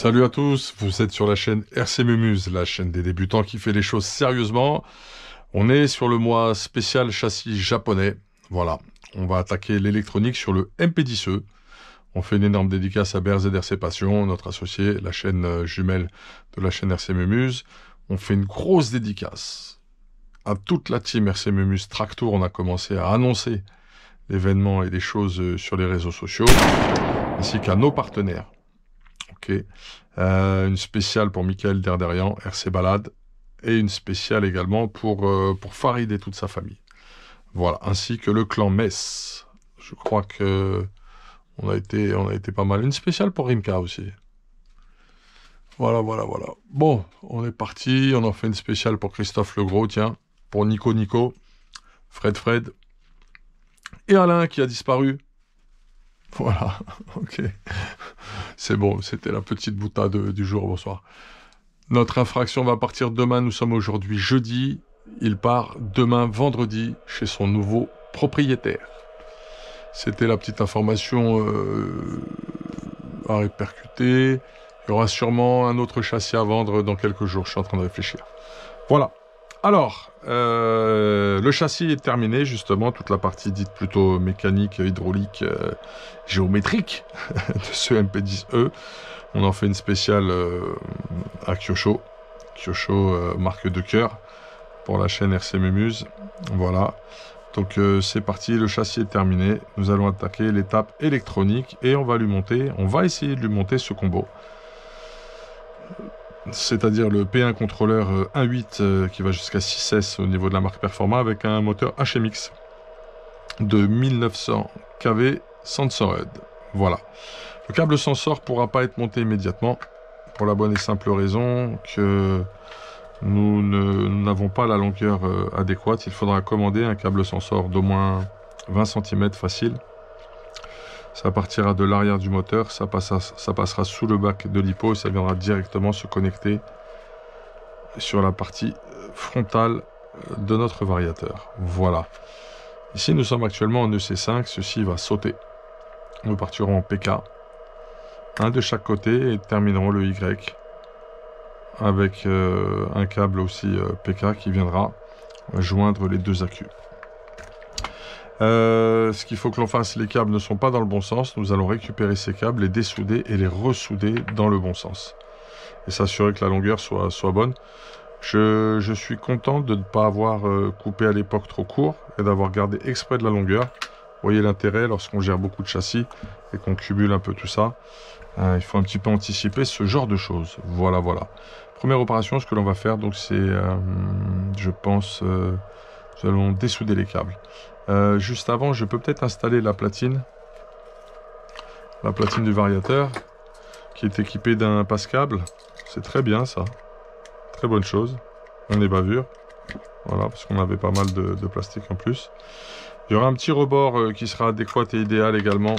Salut à tous, vous êtes sur la chaîne RC Mumuse, la chaîne des débutants qui fait les choses sérieusement. On est sur le mois spécial châssis japonais. Voilà, on va attaquer l'électronique sur le MP10E. On fait une énorme dédicace à BRZ Passion, notre associé, la chaîne jumelle de la chaîne RC Mumuse. On fait une grosse dédicace à toute la team RC Mumuse Tractour. On a commencé à annoncer l'événement et les choses sur les réseaux sociaux, ainsi qu'à nos partenaires. Ok. Une spéciale pour Michael Derderian, RC Balade, et une spéciale également pour Farid et toute sa famille. Voilà, ainsi que le clan Metz. Je crois que on a été pas mal. Une spéciale pour Rimka aussi. Voilà. Bon, on est parti. On en fait une spéciale pour Christophe Legros, tiens, pour Nico, Fred, et Alain qui a disparu. Voilà, ok. C'est bon, c'était la petite boutade du jour, bonsoir. Notre infraction va partir demain, nous sommes aujourd'hui jeudi. Il part demain vendredi chez son nouveau propriétaire. C'était la petite information à répercuter. Il y aura sûrement un autre châssis à vendre dans quelques jours, je suis en train de réfléchir. Voilà. Alors, le châssis est terminé, justement, toute la partie dite plutôt mécanique, hydraulique, géométrique de ce MP10E. On en fait une spéciale à Kyosho, marque de cœur, pour la chaîne RC Mumuse. Voilà, donc c'est parti, le châssis est terminé. Nous allons attaquer l'étape électronique et on va essayer de lui monter ce combo. C'est-à-dire le P1 contrôleur 1.8 qui va jusqu'à 6S au niveau de la marque Performa avec un moteur HMX de 1900 kV Sensored. Voilà. Le câble sensor ne pourra pas être monté immédiatement pour la bonne et simple raison que nous n'avons pas la longueur adéquate. Il faudra commander un câble sensor d'au moins 20 cm facile. Ça partira de l'arrière du moteur, ça passera sous le bac de l'hypo et ça viendra directement se connecter sur la partie frontale de notre variateur. Voilà. Ici, nous sommes actuellement en EC5, ceci va sauter. Nous partirons en PK, un de chaque côté et terminerons le Y avec un câble aussi PK qui viendra joindre les deux accus. Ce qu'il faut que l'on fasse, les câbles ne sont pas dans le bon sens. Nous allons récupérer ces câbles, les dessouder et les ressouder dans le bon sens. Et s'assurer que la longueur soit bonne. Je suis content de ne pas avoir coupé à l'époque trop court et d'avoir gardé exprès de la longueur. Vous voyez l'intérêt lorsqu'on gère beaucoup de châssis et qu'on cumule un peu tout ça. Il faut un petit peu anticiper ce genre de choses. Voilà. Première opération, ce que l'on va faire, donc c'est, je pense, nous allons dessouder les câbles. Juste avant, je peux peut-être installer la platine du variateur qui est équipée d'un passe-câble. C'est très bien ça, très bonne chose. On est bavure, voilà, parce qu'on avait pas mal de plastique en plus. Il y aura un petit rebord qui sera adéquat et idéal également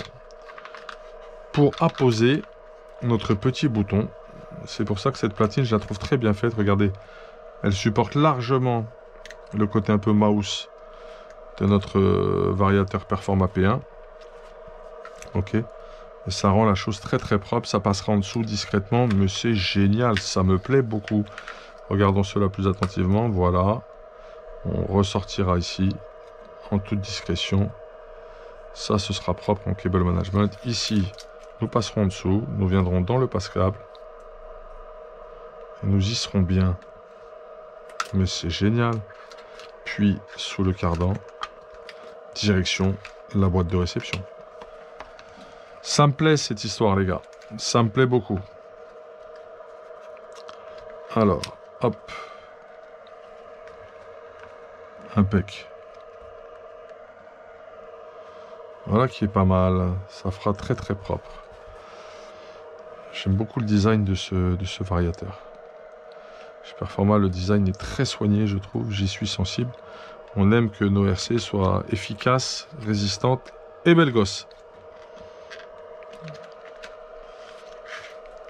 pour apposer notre petit bouton. C'est pour ça que cette platine, je la trouve très bien faite. Regardez, elle supporte largement le côté un peu mouse de notre variateur Performa P1. Ok. Et ça rend la chose très propre. Ça passera en dessous discrètement, mais c'est génial. Ça me plaît beaucoup. Regardons cela plus attentivement. Voilà. On ressortira ici en toute discrétion. Ça, ce sera propre en cable management. Ici, nous passerons en dessous. Nous viendrons dans le passe-câble. Et nous y serons bien. Mais c'est génial. Puis, sous le cardan, direction la boîte de réception. Ça me plaît cette histoire, les gars. Ça me plaît beaucoup. Alors, hop. Impec. Voilà qui est pas mal. Ça fera très propre. J'aime beaucoup le design de ce variateur. Chez Performa, le design est très soigné, je trouve. J'y suis sensible. On aime que nos RC soient efficaces, résistantes et belles gosses.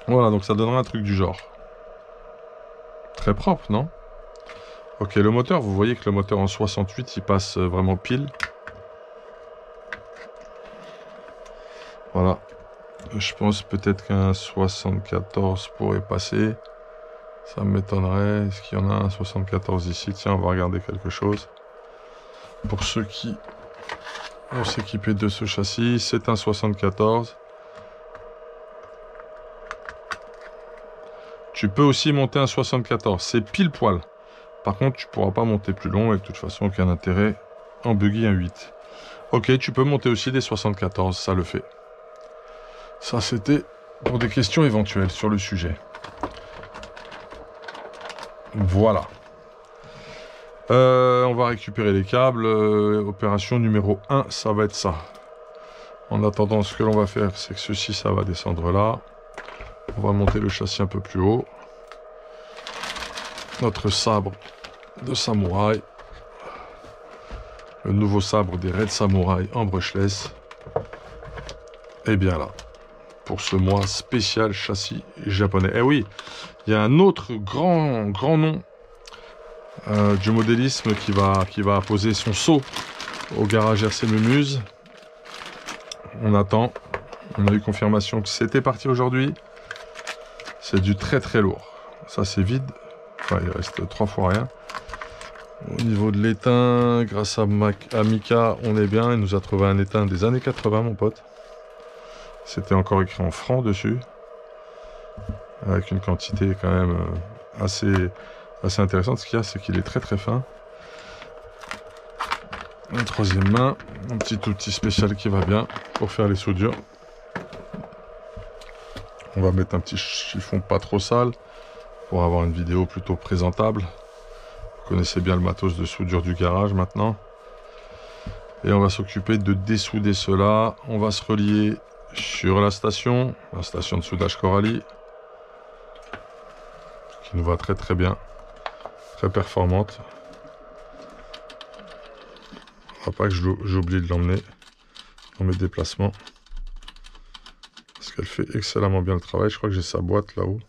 Voilà, donc ça donnera un truc du genre. Très propre, non? Ok, le moteur, vous voyez que le moteur en 68, il passe vraiment pile. Voilà. Je pense peut-être qu'un 74 pourrait passer. Ça m'étonnerait. Est-ce qu'il y en a un 74 ici? Tiens, on va regarder quelque chose. Pour ceux qui vont s'équiper de ce châssis, c'est un 74. Tu peux aussi monter un 74. C'est pile poil. Par contre, tu pourras pas monter plus long et de toute façon, aucun intérêt en buggy un 8. Ok, tu peux monter aussi des 74, ça le fait. Ça, c'était pour des questions éventuelles sur le sujet. Voilà. On va récupérer les câbles. Opération numéro 1, ça va être ça. En attendant, ce que l'on va faire, c'est que ceci, ça va descendre là. On va monter le châssis un peu plus haut. Notre sabre de samouraï. Le nouveau sabre des Red Samurai en brushless. Et bien là, pour ce mois spécial châssis japonais. Eh oui, il y a un autre grand nom du modélisme qui va poser son sceau au garage RC Mumuse. On attend. On a eu confirmation que c'était parti aujourd'hui. C'est du très très lourd. Ça c'est vide. Enfin, il reste 3 fois rien. Au niveau de l'étain, grâce à Mika, on est bien. Il nous a trouvé un étain des années 80, mon pote. C'était encore écrit en francs dessus. Avec une quantité quand même assez intéressante. Ce qu'il y a, c'est qu'il est très très fin. Une troisième main. Un petit outil spécial qui va bien pour faire les soudures. On va mettre un petit chiffon pas trop sale pour avoir une vidéo plutôt présentable. Vous connaissez bien le matos de soudure du garage maintenant. Et on va s'occuper de dessouder cela. On va se relier sur la station de soudage Coralie, qui nous va très très bien, très performante. Il ne faut pas que j'oublie de l'emmener dans mes déplacements, parce qu'elle fait excellemment bien le travail. Je crois que j'ai sa boîte là-haut.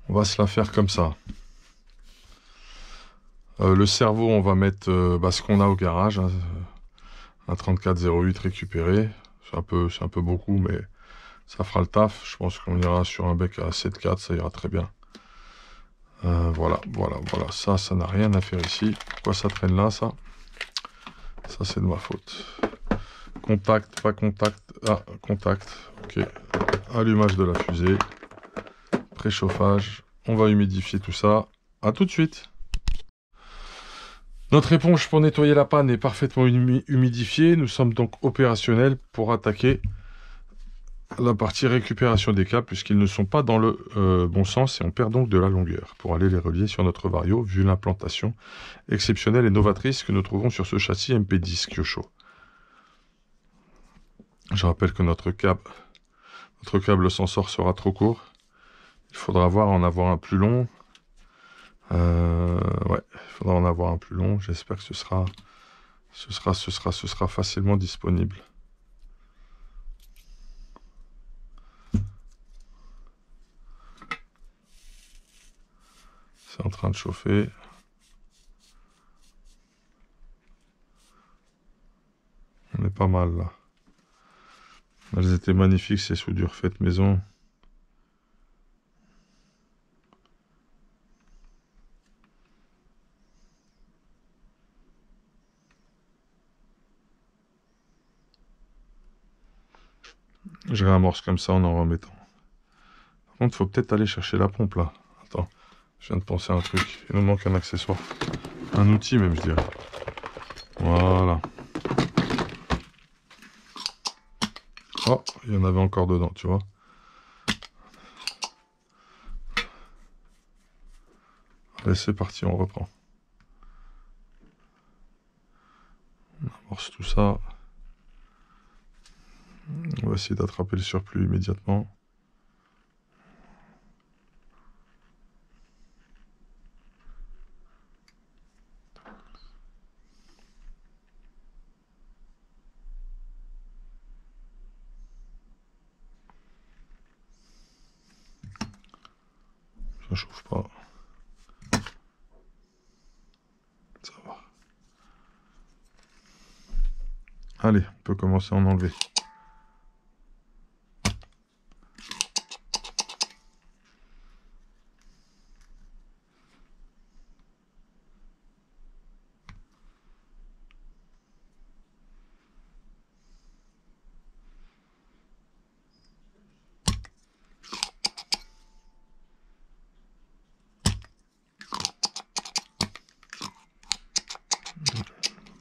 On va se la faire comme ça. Le cerveau, on va mettre ce qu'on a au garage, hein, un 3408 récupéré. C'est un peu beaucoup, mais ça fera le taf. Je pense qu'on ira sur un bec à 7.4, ça ira très bien. Voilà. Ça n'a rien à faire ici. Pourquoi ça traîne là, ça? Ça, c'est de ma faute. Contact, pas contact. Ah, contact. Ok. Allumage de la fusée. Préchauffage. On va humidifier tout ça. À tout de suite. Notre éponge pour nettoyer la panne est parfaitement humidifiée. Nous sommes donc opérationnels pour attaquer la partie récupération des câbles, puisqu'ils ne sont pas dans le bon sens et on perd donc de la longueur pour aller les relier sur notre vario, vu l'implantation exceptionnelle et novatrice que nous trouvons sur ce châssis MP10 Kyosho. Je rappelle que notre câble sensor sera trop court. Il faudra en avoir un plus long. Ouais, il faudra en avoir un plus long. J'espère que ce sera facilement disponible. C'est en train de chauffer. On est pas mal là. Elles étaient magnifiques ces soudures faites maison. Je réamorce comme ça en remettant. Par contre, il faut peut-être aller chercher la pompe là. Attends, je viens de penser à un truc. Il nous manque un accessoire. Un outil même, je dirais. Voilà. Oh, il y en avait encore dedans, tu vois. Allez, c'est parti, on reprend. On amorce tout ça. On va essayer d'attraper le surplus immédiatement. Ça chauffe pas. Ça va. Allez, on peut commencer à en enlever.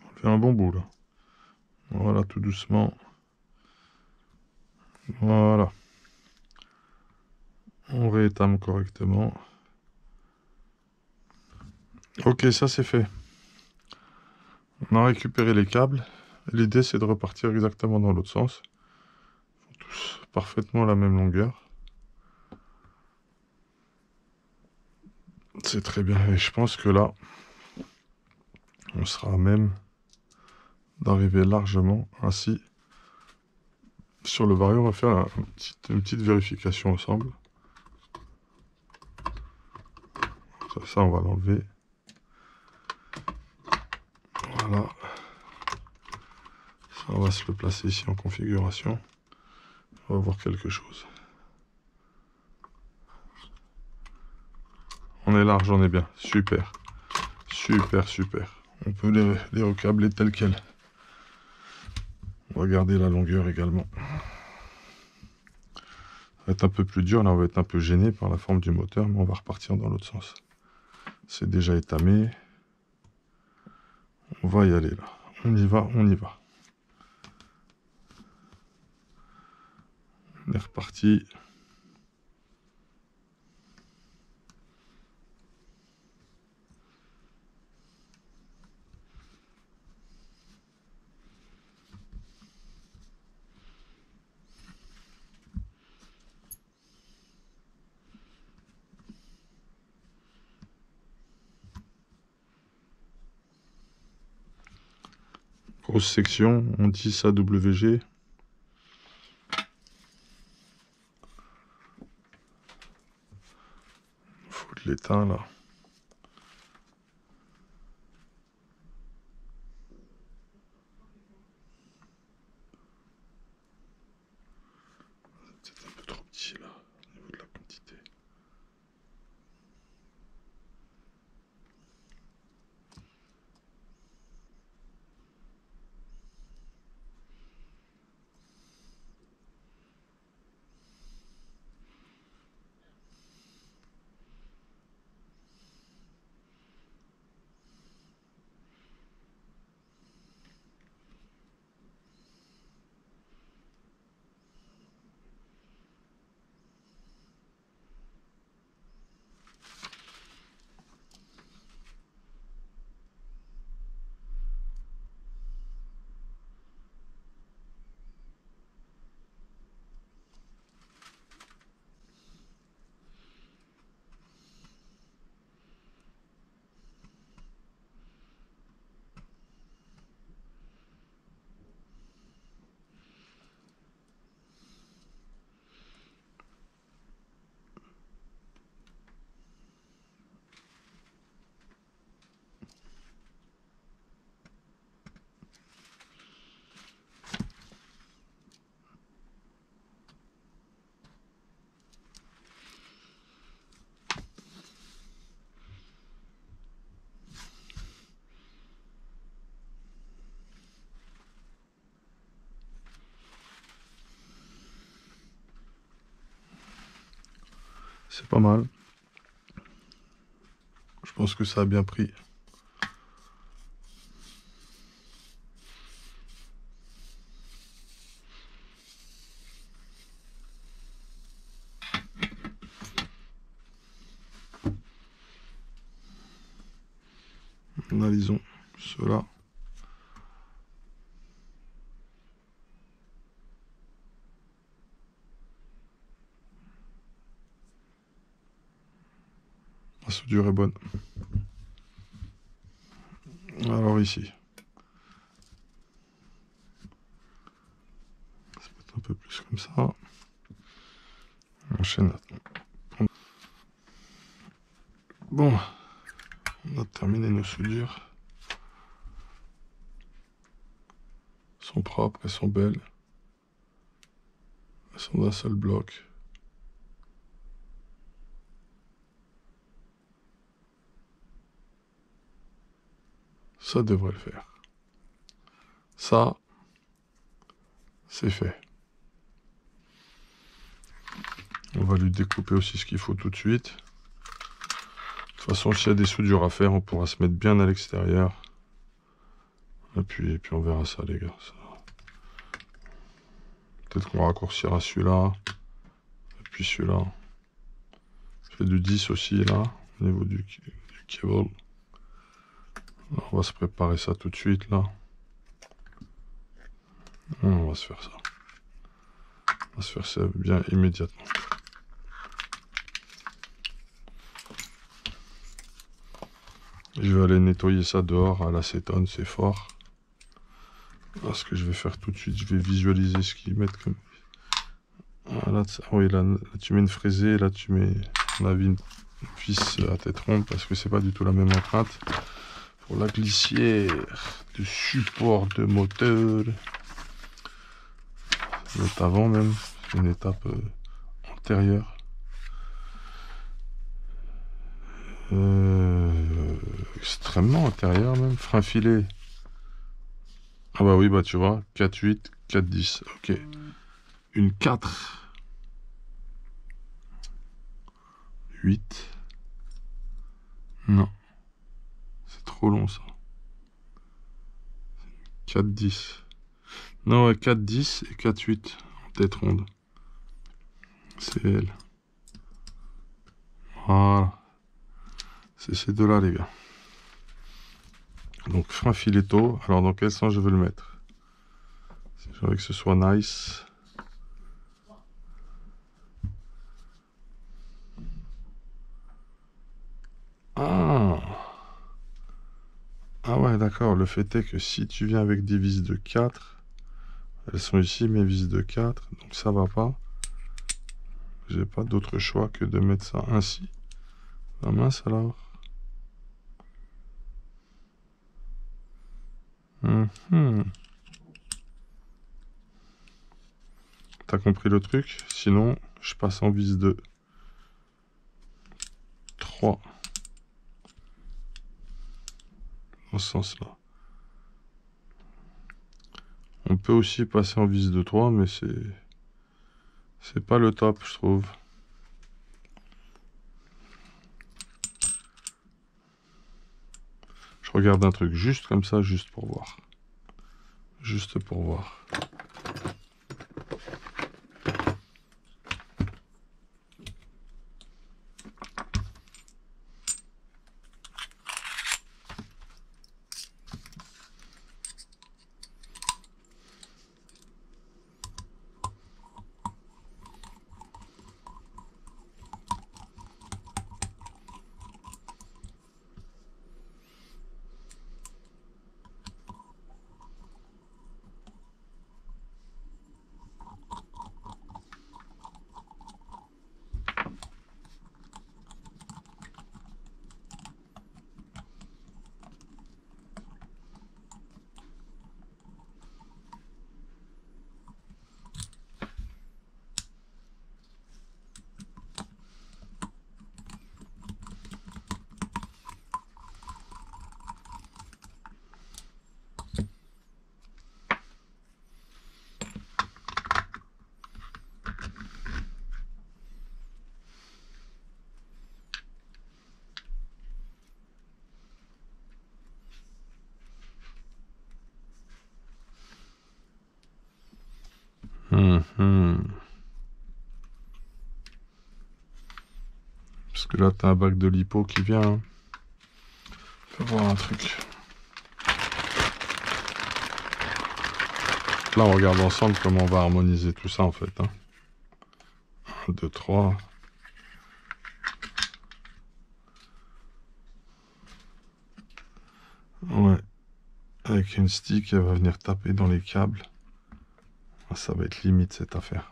On fait un bon bout là. Voilà, tout doucement. Voilà. On réétame correctement. Ok, ça c'est fait. On a récupéré les câbles. L'idée c'est de repartir exactement dans l'autre sens. Ils font tous parfaitement la même longueur. C'est très bien. Et je pense que là, on sera à même d'arriver largement ainsi sur le variant. On va faire une petite vérification ensemble. Ça on va l'enlever. Voilà. Ça, on va se le placer ici en configuration. On va voir quelque chose. On est large, on est bien. Super. Super, super. On peut les recabler tels quels. On va garder la longueur également. Ça va être un peu plus dur, là on va être un peu gêné par la forme du moteur, mais on va repartir dans l'autre sens. C'est déjà étamé. On va y aller là. On y va, on y va. On est reparti. Grosse section, on dit ça WG. Faut de l'étain là. C'est peut-être un peu trop petit là, au niveau de la quantité. C'est pas mal. Je pense que ça a bien pris. Analysons cela. La soudure est bonne. Alors ici. Ça peut être un peu plus comme ça. On enchaîne. Bon, on a terminé nos soudures. sont propres, elles sont belles. Elles sont d'un seul bloc. Ça devrait le faire. Ça, c'est fait. On va lui découper aussi ce qu'il faut tout de suite. De toute façon, s'il y a des soudures à faire, on pourra se mettre bien à l'extérieur. Et puis on verra ça, les gars. Peut-être qu'on raccourcira celui-là. Et puis celui-là. Je fais du 10 aussi, là, au niveau du cable. Alors, on va se préparer ça tout de suite, là. On va se faire ça. On va se faire ça bien immédiatement. Je vais aller nettoyer ça dehors à l'acétone, c'est fort. Alors, ce que je vais faire tout de suite, je vais visualiser ce qu'ils mettent comme... Ah, là, oui, là, tu mets une fraisée, là tu mets une vis à tête ronde parce que c'est pas du tout la même empreinte. Pour la glissière de support de moteur, l'autre avant même, c'est une étape antérieure. Extrêmement antérieure même, frein filet. Ah bah oui, bah tu vois, 4-8, 4-10, ok. Une 4, 8, non, c'est trop long ça. 4-10, non ouais, 4-10 et 4-8 en tête ronde. C'est elle. Voilà. C'est ces deux-là, les gars. Donc, frein filetto. Alors, dans quel sens je veux le mettre? J'ai envie que ce soit nice. Ah! Ah ouais, d'accord. Le fait est que si tu viens avec des vis de 4, elles sont ici, mes vis de 4, donc ça va pas. J'ai pas d'autre choix que de mettre ça ainsi. Ah mince alors. T'as compris le truc? Sinon, je passe en vis de 3. Dans ce sens-là. On peut aussi passer en vis de 3, mais c'est pas le top, je trouve. Je regarde un truc juste comme ça, juste pour voir. Juste pour voir. Parce que là, t'as un bac de lipo qui vient. Hein. Fais voir un truc. Là, on regarde ensemble comment on va harmoniser tout ça, en fait. Hein. 1, 2, 3. Ouais. Avec une stick, elle va venir taper dans les câbles. Ça va être limite, cette affaire.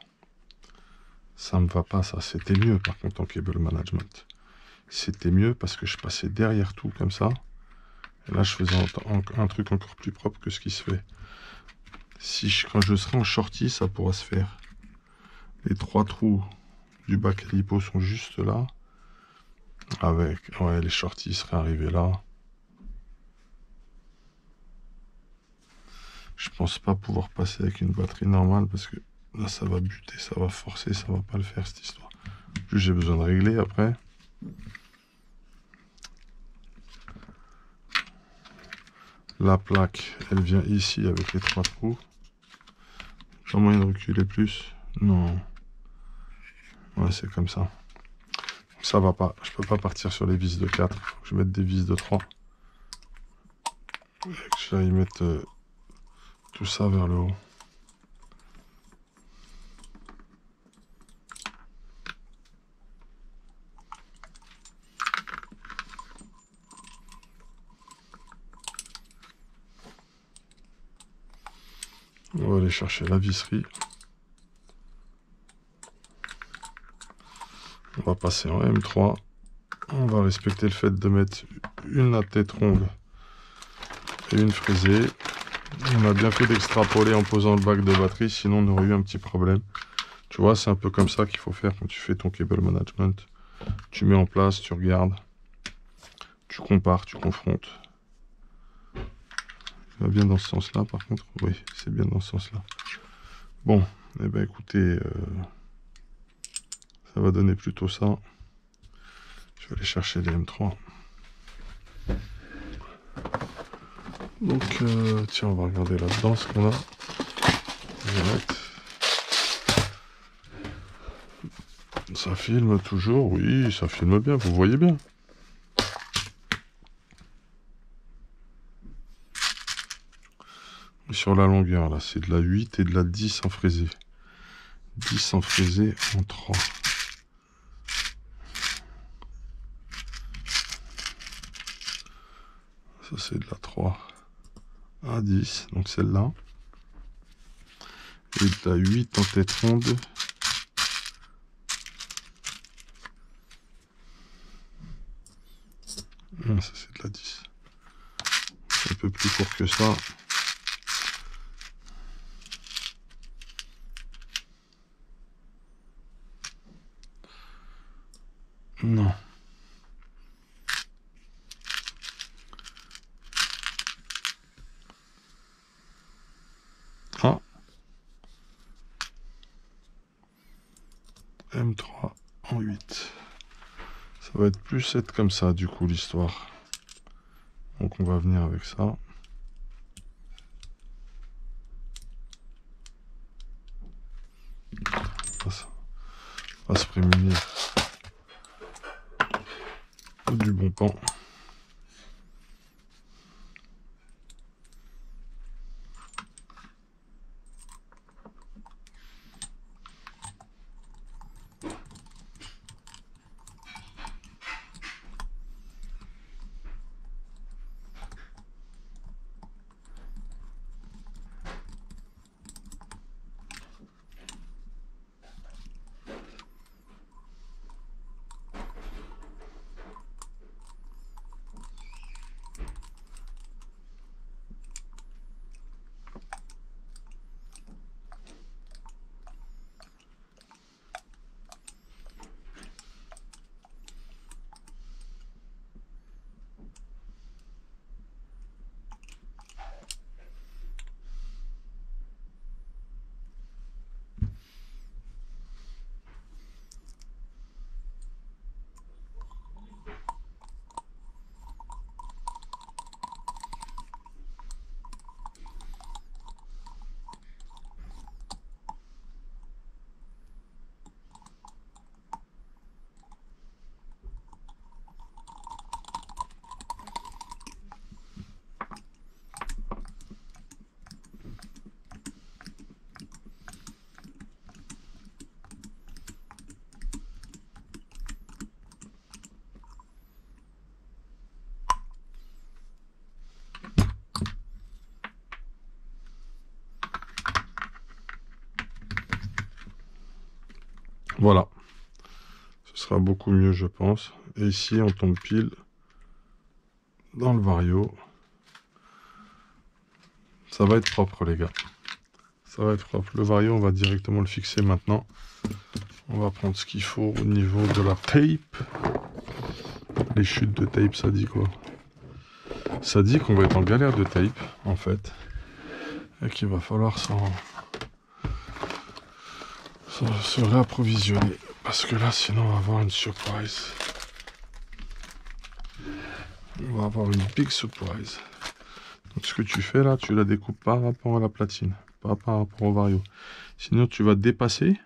Ça me va pas, ça. C'était mieux, par contre, en cable management. C'était mieux parce que je passais derrière tout, comme ça. Et là, je faisais un truc encore plus propre que ce qui se fait. Quand je serai en shorty, ça pourra se faire. Les 3 trous du bas calipo sont juste là. Ouais, les shorties seraient arrivés là. Je pense pas pouvoir passer avec une batterie normale parce que là ça va buter, ça va forcer, ça va pas le faire cette histoire. Juste j'ai besoin de régler après. La plaque, elle vient ici avec les 3 trous. J'ai moyen de reculer plus? Non. Ouais, c'est comme ça. Ça va pas. Je peux pas partir sur les vis de 4. Faut que je mette des vis de 3. Et que j'aille mettre tout ça vers le haut. On va aller chercher la visserie. On va passer en M3. On va respecter le fait de mettre une à tête ronde et une fraisée. On a bien fait d'extrapoler en posant le bac de batterie, sinon on aurait eu un petit problème. Tu vois, c'est un peu comme ça qu'il faut faire quand tu fais ton cable management. Tu mets en place, tu regardes, tu compares, tu confrontes. Ça va bien dans ce sens-là, par contre. Oui, c'est bien dans ce sens-là. Bon, eh ben écoutez, ça va donner plutôt ça. Je vais aller chercher les M3. Donc, tiens, on va regarder là-dedans ce qu'on a. Ça filme toujours, oui, ça filme bien, vous voyez bien. Sur la longueur, là, c'est de la 8 et de la 10 en fraisé. 10 en fraisé en 3. Ça, c'est de la 3 à 10, donc celle-là. Et de la 8 en tête ronde. Ah, ça, c'est de la 10. C'est un peu plus court que ça. Non. Ah. M3 en 8. Ça va être plus être comme ça, du coup, l'histoire. Donc, on va venir avec ça. On va se prémunir du bon pan. Voilà. Ce sera beaucoup mieux, je pense. Et ici, on tombe pile dans le vario. Ça va être propre, les gars. Ça va être propre. Le vario, on va directement le fixer maintenant. On va prendre ce qu'il faut au niveau de la tape. Les chutes de tape, ça dit quoi? Ça dit qu'on va être en galère de tape, en fait. Et qu'il va falloir se réapprovisionner. Parce que là, sinon, on va avoir une surprise. On va avoir une big surprise. Donc, ce que tu fais là, tu la découpes par rapport à la platine, pas par rapport au vario. Sinon, tu vas dépasser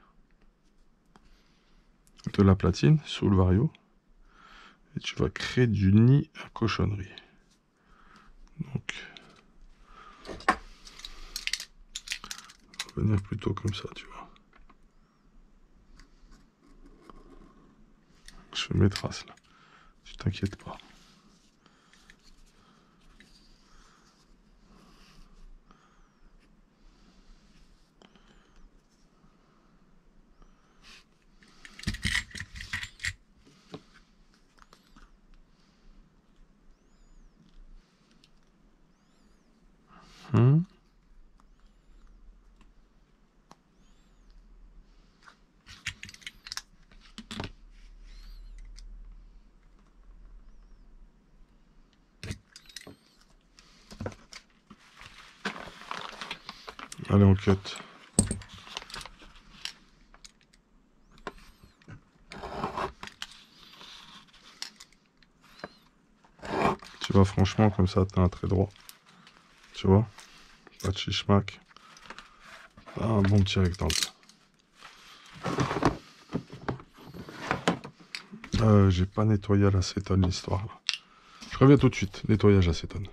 de la platine sous le vario et tu vas créer du nid à cochonnerie. Donc, venir plutôt comme ça, tu vois. Je fais mes traces là, tu t'inquiètes pas. Allez, on cut. Tu vois, franchement, comme ça, t'as un trait droit. Tu vois? Pas de chichmac. Un bon petit rectangle. J'ai pas nettoyé à l'acétone l'histoire. Je reviens tout de suite. Nettoyage acétone.